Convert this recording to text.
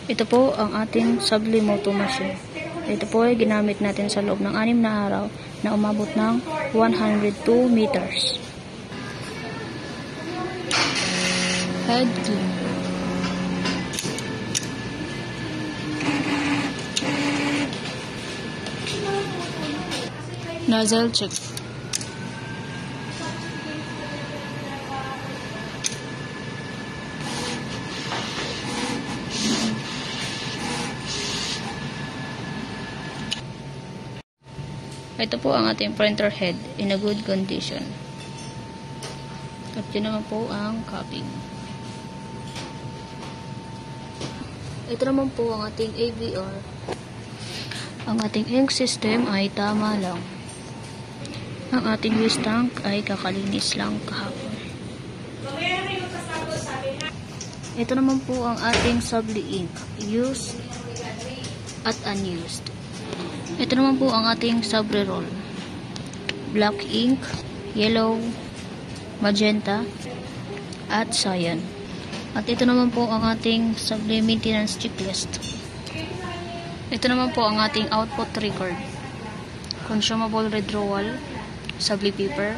Ito po ang ating Sublimoto machine. Ito po ay ginamit natin sa loob ng 6 na araw na umabot ng 102 meters. Head clean. Nozzle check. Ito po ang ating printer head in a good condition. At yun naman po ang capping. Ito naman po ang ating AVR. Ang ating ink system ay tama lang. Ang ating waste tank ay kakalinis lang kahapon. Ito naman po ang ating Subli ink, used at unused. Ito naman po ang ating Subli-roll. Black ink, yellow, magenta, at cyan. At ito naman po ang ating Subli maintenance checklist. Ito naman po ang ating output record. Consumable red roll, Subli paper,